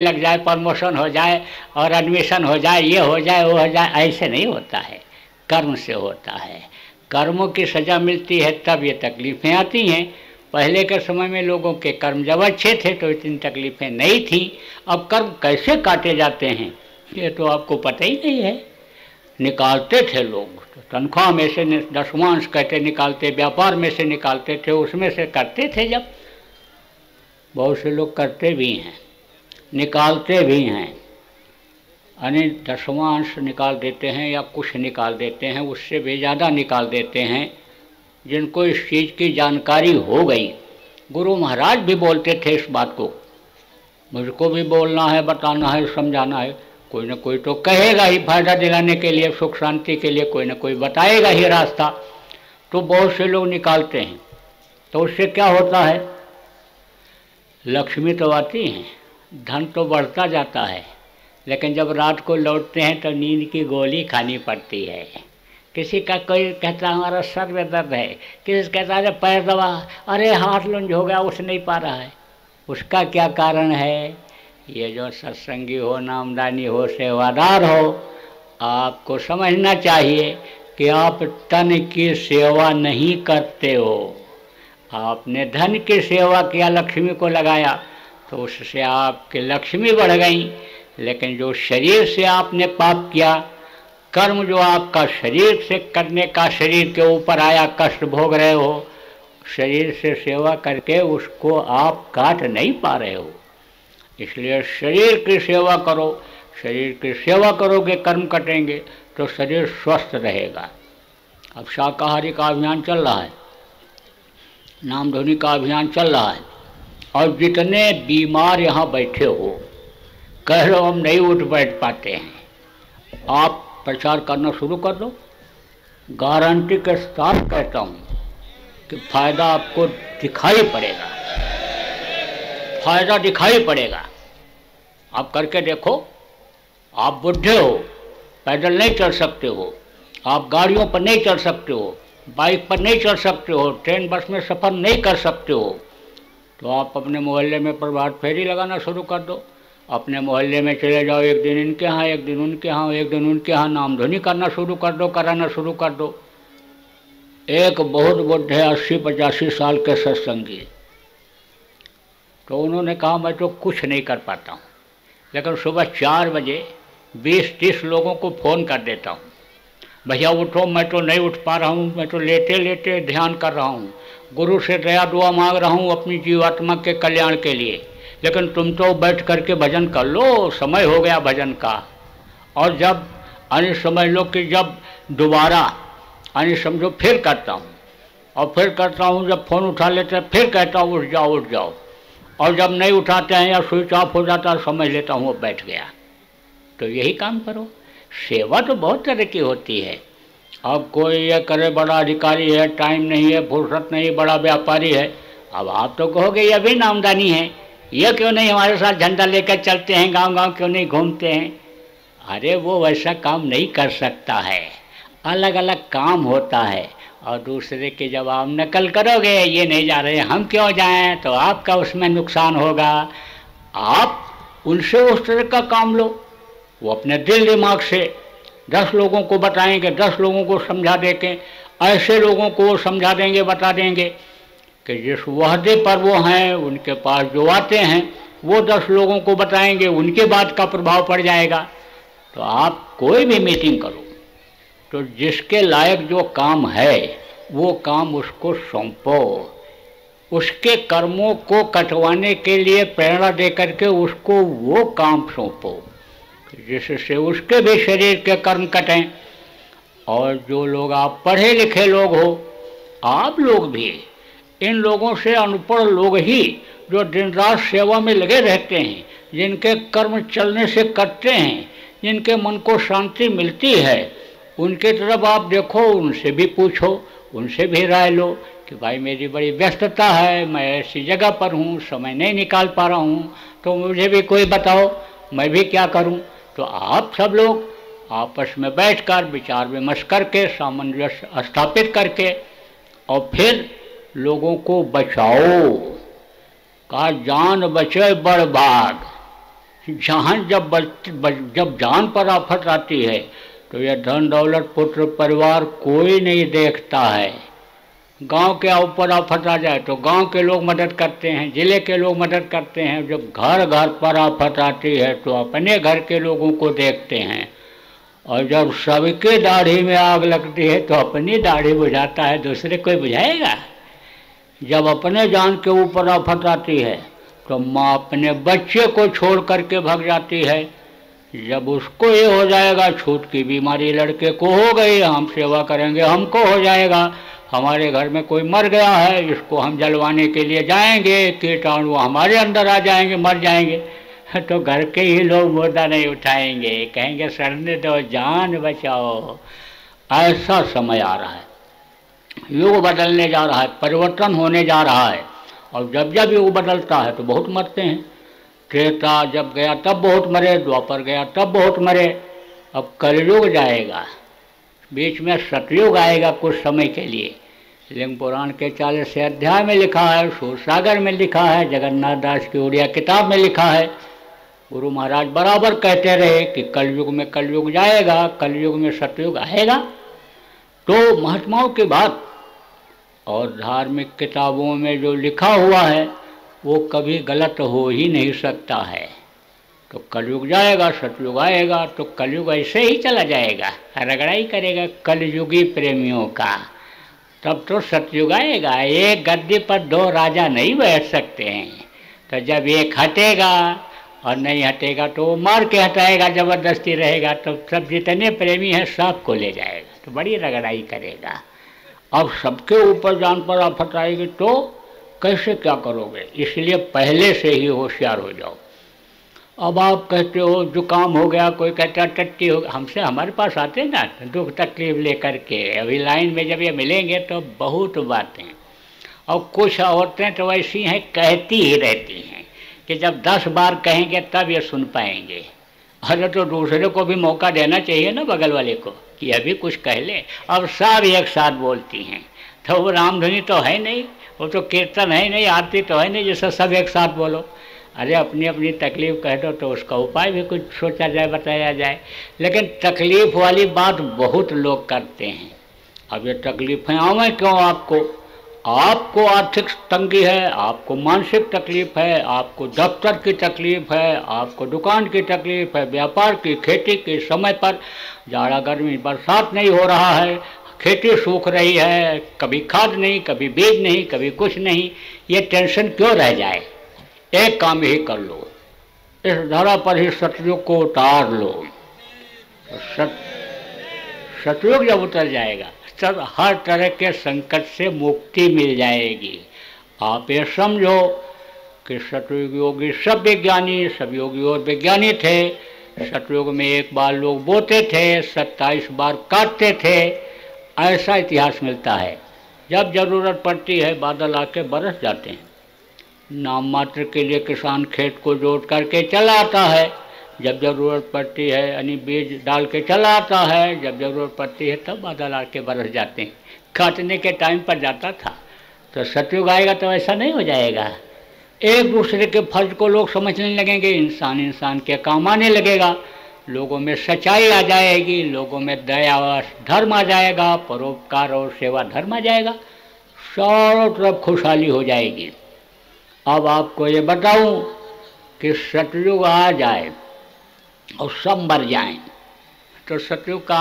लग जाए, प्रमोशन हो जाए और एडमिशन हो जाए, ये हो जाए वो हो जाए, ऐसे नहीं होता है। कर्म से होता है। कर्मों की सज़ा मिलती है तब ये तकलीफ़ें आती हैं। पहले के समय में लोगों के कर्म जब अच्छे थे तो इतनी तकलीफ़ें नहीं थी। अब कर्म कैसे काटे जाते हैं ये तो आपको पता ही नहीं है। निकालते थे लोग तो तनख्वाह में से 10वां कहते निकालते, व्यापार में से निकालते थे, उसमें से करते थे। जब बहुत से लोग करते भी हैं, निकालते भी हैं, यानी 10वां निकाल देते हैं या कुछ निकाल देते हैं, उससे भी ज़्यादा निकाल देते हैं। जिनको इस चीज़ की जानकारी हो गई, गुरु महाराज भी बोलते थे इस बात को, मुझको भी बोलना है, बताना है, समझाना है, कोई ना कोई तो कहेगा ही फायदा दिलाने के लिए, सुख शांति के लिए कोई ना कोई बताएगा ही रास्ता। तो बहुत से लोग निकालते हैं, तो उससे क्या होता है, लक्ष्मी तो आती हैं, धन तो बढ़ता जाता है, लेकिन जब रात को लौटते हैं तो नींद की गोली खानी पड़ती है। किसी का कोई कहता हमारा सर में दर्द है, किसी कहता है पैर दबा, अरे हाथ लुंज हो गया, उठ नहीं पा रहा है। उसका क्या कारण है? ये जो सत्संगी हो, नामदानी हो, सेवादार हो, आपको समझना चाहिए कि आप तन की सेवा नहीं करते हो। आपने धन की सेवा किया, लक्ष्मी को लगाया, तो उससे आपकी लक्ष्मी बढ़ गई। लेकिन जो शरीर से आपने पाप किया, कर्म जो आपका शरीर से करने का शरीर के ऊपर आया, कष्ट भोग रहे हो, शरीर से सेवा करके उसको आप काट नहीं पा रहे हो। इसलिए शरीर की सेवा करो। शरीर की सेवा करोगे कर्म कटेंगे तो शरीर स्वस्थ रहेगा। अब शाकाहारी का अभियान चल रहा है, नामधुनी का अभियान चल रहा है, और जितने बीमार यहाँ बैठे हो, कह लो हम नहीं उठ बैठ पाते हैं, आप प्रचार करना शुरू कर दो। गारंटी के साथ कहता हूँ कि फायदा आपको दिखाई पड़ेगा, फायदा दिखाई पड़ेगा। आप करके देखो। आप बुढ़े हो, पैदल नहीं चल सकते हो, आप गाड़ियों पर नहीं चल सकते हो, बाइक पर नहीं चल सकते हो, ट्रेन बस में सफ़र नहीं कर सकते हो, तो आप अपने मोहल्ले में प्रभात फेरी लगाना शुरू कर दो। अपने मोहल्ले में चले जाओ, एक दिन इनके यहाँ, एक दिन उनके यहाँ, एक दिन उनके यहाँ, नामधुनी करना शुरू कर दो, कराना शुरू कर दो। एक बहुत बुढ़े 80-85 साल के सत्संगी, तो उन्होंने कहा मैं तो कुछ नहीं कर पाता हूँ, लेकिन सुबह 4 बजे 20-30 लोगों को फ़ोन कर देता हूँ, भैया उठो, मैं तो नहीं उठ पा रहा हूँ, मैं तो लेटे लेटे ध्यान कर रहा हूँ, गुरु से दया दुआ मांग रहा हूँ अपनी जीवात्मा के कल्याण के लिए, लेकिन तुम तो बैठ करके भजन कर लो, समय हो गया भजन का। और जब यानी समझ लो कि जब दोबारा यानी समझो फिर करता हूँ, और फिर करता हूँ, जब फ़ोन उठा लेते हैं फिर कहता हूँ उठ जाओ उठ जाओ, और जब नहीं उठाते हैं या स्विच ऑफ हो जाता है, समझ लेता हूँ वो बैठ गया। तो यही काम करो। सेवा तो बहुत तरह की होती है। अब कोई ये करे बड़ा अधिकारी है, टाइम नहीं है, फुर्सत नहीं, बड़ा व्यापारी है, अब आप तो कहोगे ये भी नामदानी है, ये क्यों नहीं हमारे साथ झंडा लेकर चलते हैं, गांव गांव क्यों नहीं घूमते हैं? अरे वो वैसा काम नहीं कर सकता है, अलग अलग काम होता है। और दूसरे की जब आप नकल करोगे, ये नहीं जा रहे हम क्यों जाएं, तो आपका उसमें नुकसान होगा। आप उनसे उस तरह का काम लो, वो अपने दिल दिमाग से 10 लोगों को बताएंगे, 10 लोगों को समझा देंगे, ऐसे लोगों को समझा देंगे, बता देंगे कि जिस वहदे पर वो हैं, उनके पास जो आते हैं वो 10 लोगों को बताएंगे, उनके बात का प्रभाव पड़ जाएगा। तो आप कोई भी मीटिंग करो तो जिसके लायक जो काम है वो काम उसको सौंपो, उसके कर्मों को कटवाने के लिए प्रेरणा दे करके उसको वो काम सौंपो जिससे उसके भी शरीर के कर्म कटें। और जो लोग आप पढ़े लिखे लोग हो, आप लोग भी, इन लोगों से अनपढ़ लोग ही जो दिन रात सेवा में लगे रहते हैं, जिनके कर्म चलने से कटते हैं, जिनके मन को शांति मिलती है, उनके तरफ आप देखो, उनसे भी पूछो, उनसे भी राय लो कि भाई मेरी बड़ी व्यस्तता है, मैं ऐसी जगह पर हूँ, समय नहीं निकाल पा रहा हूँ, तो मुझे भी कोई बताओ, मैं भी क्या करूँ। तो आप सब लोग आपस में बैठकर विचार विमर्श करके, सामंजस्य स्थापित करके, और फिर लोगों को बचाओ। कहा जान बचे बड़ भाग, जान जब जान पर आफत आती है तो यह धन दौलत पुत्र परिवार कोई नहीं देखता है। गांव के ऊपर आफत आ जाए तो गांव के लोग मदद करते हैं, जिले के लोग मदद करते हैं। जब घर घर पर आफत आती है तो अपने घर के लोगों को देखते हैं, और जब सबके दाढ़ी में आग लगती है तो अपनी दाढ़ी बुझाता है, दूसरे कोई बुझाएगा। जब अपने जान के ऊपर आफत आती है तो माँ अपने बच्चे को छोड़ करके भाग जाती है। जब उसको ये हो जाएगा छूत की बीमारी लड़के को हो गई, हम सेवा करेंगे हमको हो जाएगा, हमारे घर में कोई मर गया है इसको हम जलवाने के लिए जाएंगे, कीटाणु हमारे अंदर आ जाएंगे, मर जाएंगे, तो घर के ही लोग मुर्दा नहीं उठाएंगे, कहेंगे सरने दो, जान बचाओ। ऐसा समय आ रहा है, युग बदलने जा रहा है, परिवर्तन होने जा रहा है। और जब जब युग बदलता है तो बहुत मरते हैं। त्रेता जब गया तब बहुत मरे, द्वापर गया तब बहुत मरे। अब कलयुग जाएगा, बीच में सतयुग आएगा कुछ समय के लिए। लिंग पुराण के 40वें अध्याय में लिखा है, सूरसागर में लिखा है, जगन्नाथ दास की उड़िया किताब में लिखा है। गुरु महाराज बराबर कहते रहे कि कलयुग में कलयुग जाएगा, कलयुग में सतयुग आएगा। तो महात्माओं की बात और धार्मिक किताबों में जो लिखा हुआ है वो कभी गलत हो ही नहीं सकता है। तो कलयुग जाएगा, सतयुग आएगा, तो कलयुग ऐसे ही चला जाएगा, रगड़ाई करेगा कलयुगी प्रेमियों का। तब तो सतयुग आएगा। एक गद्दी पर दो राजा नहीं बैठ सकते हैं, तो जब एक हटेगा और नहीं हटेगा तो वो मार के हटाएगा, ज़बरदस्ती रहेगा, तो सब जितने प्रेमी हैं सबको ले जाएगा, तो बड़ी रगड़ाई करेगा। अब सबके ऊपर जान पर आफत आएगी तो कैसे क्या करोगे, इसलिए पहले से ही होशियार हो जाओ। अब आप कहते हो जुकाम हो गया, कोई कहता है टट्टी हो गया, हमसे हमारे पास आते ना दुख तकलीफ लेकर के, अभी लाइन में जब ये मिलेंगे तो बहुत बातें। और कुछ औरतें तो ऐसी हैं कहती ही रहती हैं कि जब 10 बार कहेंगे तब ये सुन पाएंगे। अरे तो दूसरे को भी मौका देना चाहिए ना, बगल वाले को, कि अभी कुछ कह ले। अब सब एक साथ बोलती हैं, तो वो रामधुनी तो है नहीं, वो तो कीर्तन है नहीं, आरती तो है नहीं जिससे सब एक साथ बोलो। अरे अपनी अपनी तकलीफ़ कह दो तो उसका उपाय भी कुछ सोचा जाए, बताया जाए। लेकिन तकलीफ़ वाली बात बहुत लोग करते हैं। अब ये तकलीफ़ें आवें क्यों आपको? आपको आर्थिक तंगी है, आपको मानसिक तकलीफ़ है, आपको दफ्तर की तकलीफ़ है, आपको दुकान की तकलीफ़ है, व्यापार की, खेती की, समय पर जाड़ा गर्मी बरसात नहीं हो रहा है, खेती सूख रही है, कभी खाद नहीं, कभी बीज नहीं, कभी कुछ नहीं। ये टेंशन क्यों रह जाए? एक काम ही कर लो, इस धरा पर ही सतयुग को उतार लो। सतयुग जब उतर जाएगा तब हर तरह के संकट से मुक्ति मिल जाएगी। आप ये समझो कि सतयुग योगी सब विज्ञानी, सब योगी और विज्ञानी थे। सतयुग में एक बार लोग बोते थे, 27 बार काटते थे, ऐसा इतिहास मिलता है। जब जरूरत पड़ती है बादल आके बरस जाते हैं। नाम मात्र के लिए किसान खेत को जोत करके चला आता है, जब ज़रूरत पड़ती है यानी बीज डाल के चला आता है, जब ज़रूरत पड़ती है तब बादल आके बरस जाते हैं। काटने के टाइम पर जाता था। तो सतयुग आएगा तो ऐसा नहीं हो जाएगा। एक दूसरे के फर्ज को लोग समझने लगेंगे, इंसान इंसान के काम आने लगेगा, लोगों में सच्चाई आ जाएगी, लोगों में दया और धर्म आ जाएगा, परोपकार और सेवा धर्म आ जाएगा, चारों तरफ खुशहाली हो जाएगी। अब आपको ये बताऊं कि सतयुग आ जाए और सब मर जाएं तो सतयुग का